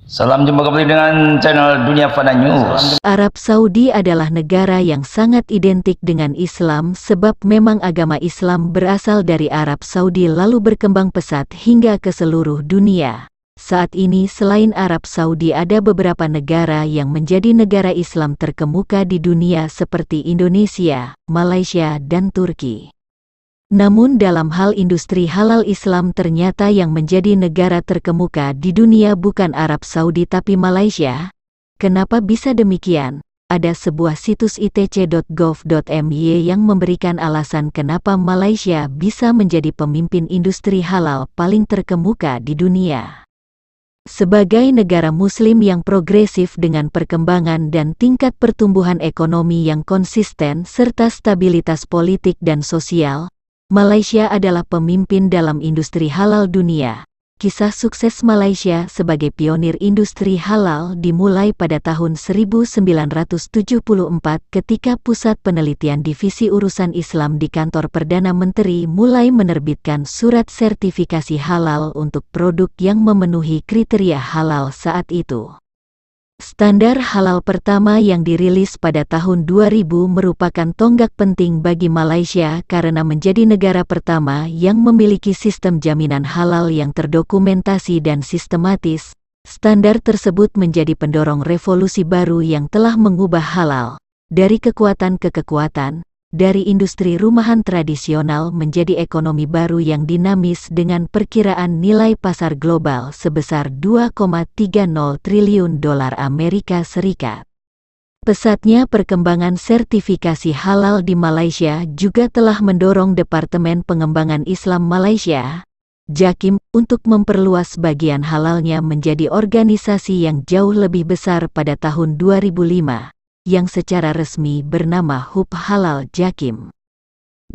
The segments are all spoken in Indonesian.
Salam jumpa kembali dengan channel Dunia Fana News. Arab Saudi adalah negara yang sangat identik dengan Islam sebab memang agama Islam berasal dari Arab Saudi lalu berkembang pesat hingga ke seluruh dunia. Saat ini selain Arab Saudi ada beberapa negara yang menjadi negara Islam terkemuka di dunia seperti Indonesia, Malaysia, dan Turki. Namun dalam hal industri halal Islam ternyata yang menjadi negara terkemuka di dunia bukan Arab Saudi tapi Malaysia. Kenapa bisa demikian? Ada sebuah situs itc.gov.my yang memberikan alasan kenapa Malaysia bisa menjadi pemimpin industri halal paling terkemuka di dunia. Sebagai negara Muslim yang progresif dengan perkembangan dan tingkat pertumbuhan ekonomi yang konsisten serta stabilitas politik dan sosial, Malaysia adalah pemimpin dalam industri halal dunia. Kisah sukses Malaysia sebagai pionir industri halal dimulai pada tahun 1974 ketika Pusat Penelitian Divisi Urusan Islam di Kantor Perdana Menteri mulai menerbitkan surat sertifikasi halal untuk produk yang memenuhi kriteria halal saat itu. Standar halal pertama yang dirilis pada tahun 2000 merupakan tonggak penting bagi Malaysia karena menjadi negara pertama yang memiliki sistem jaminan halal yang terdokumentasi dan sistematis. Standar tersebut menjadi pendorong revolusi baru yang telah mengubah halal dari kekuatan ke kekuatan, dari industri rumahan tradisional menjadi ekonomi baru yang dinamis dengan perkiraan nilai pasar global sebesar 2,30 triliun dolar Amerika Serikat. Pesatnya perkembangan sertifikasi halal di Malaysia juga telah mendorong Departemen Pengembangan Islam Malaysia, JAKIM, untuk memperluas bagian halalnya menjadi organisasi yang jauh lebih besar pada tahun 2005. Yang secara resmi bernama Hub Halal JAKIM.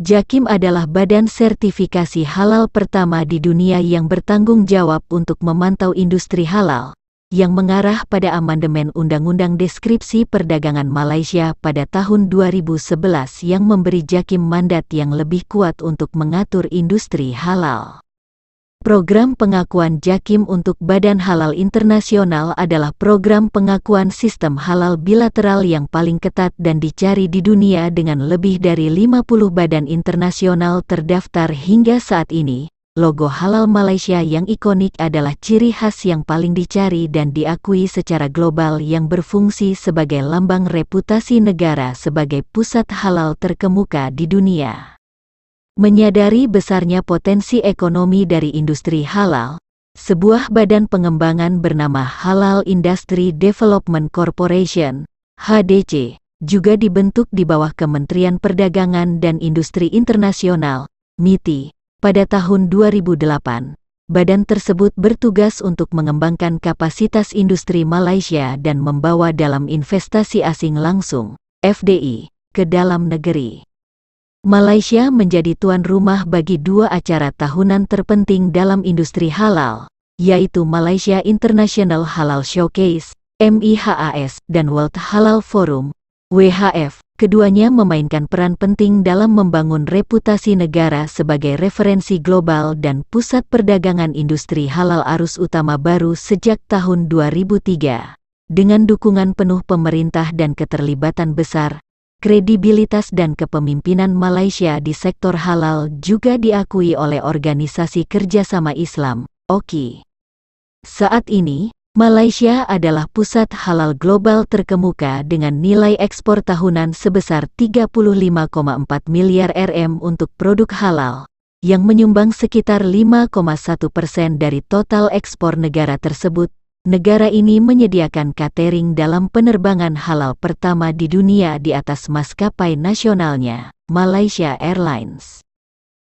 JAKIM adalah badan sertifikasi halal pertama di dunia yang bertanggung jawab untuk memantau industri halal, yang mengarah pada amandemen Undang-Undang Deskripsi Perdagangan Malaysia pada tahun 2011 yang memberi JAKIM mandat yang lebih kuat untuk mengatur industri halal. Program pengakuan JAKIM untuk Badan Halal Internasional adalah program pengakuan sistem halal bilateral yang paling ketat dan dicari di dunia dengan lebih dari 50 badan internasional terdaftar hingga saat ini. Logo halal Malaysia yang ikonik adalah ciri khas yang paling dicari dan diakui secara global yang berfungsi sebagai lambang reputasi negara sebagai pusat halal terkemuka di dunia. Menyadari besarnya potensi ekonomi dari industri halal, sebuah badan pengembangan bernama Halal Industry Development Corporation, HDC, juga dibentuk di bawah Kementerian Perdagangan dan Industri Internasional, MITI, pada tahun 2008. Badan tersebut bertugas untuk mengembangkan kapasitas industri Malaysia dan membawa dalam investasi asing langsung, FDI, ke dalam negeri. Malaysia menjadi tuan rumah bagi dua acara tahunan terpenting dalam industri halal, yaitu Malaysia International Halal Showcase, MIHAS, dan World Halal Forum, WHF. Keduanya memainkan peran penting dalam membangun reputasi negara sebagai referensi global dan pusat perdagangan industri halal arus utama baru sejak tahun 2003. Dengan dukungan penuh pemerintah dan keterlibatan besar, kredibilitas dan kepemimpinan Malaysia di sektor halal juga diakui oleh Organisasi Kerjasama Islam, OKI. Saat ini, Malaysia adalah pusat halal global terkemuka dengan nilai ekspor tahunan sebesar 35,4 miliar RM untuk produk halal, yang menyumbang sekitar 5,1% dari total ekspor negara tersebut. Negara ini menyediakan catering dalam penerbangan halal pertama di dunia di atas maskapai nasionalnya, Malaysia Airlines.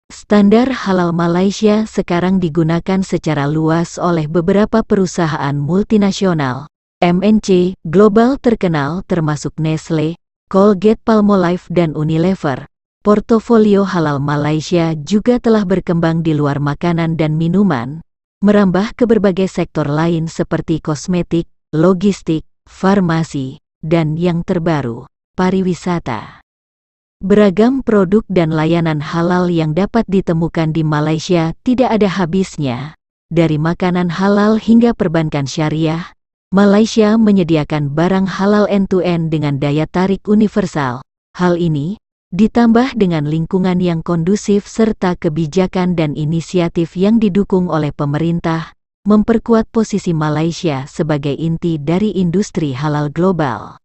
Standar halal Malaysia sekarang digunakan secara luas oleh beberapa perusahaan multinasional, MNC, global terkenal termasuk Nestle, Colgate-Palmolive dan Unilever. Portofolio halal Malaysia juga telah berkembang di luar makanan dan minuman, merambah ke berbagai sektor lain seperti kosmetik, logistik, farmasi, dan yang terbaru, pariwisata. Beragam produk dan layanan halal yang dapat ditemukan di Malaysia tidak ada habisnya, dari makanan halal hingga perbankan syariah, Malaysia menyediakan barang halal end-to-end dengan daya tarik universal. Hal ini ditambah dengan lingkungan yang kondusif serta kebijakan dan inisiatif yang didukung oleh pemerintah, memperkuat posisi Malaysia sebagai inti dari industri halal global.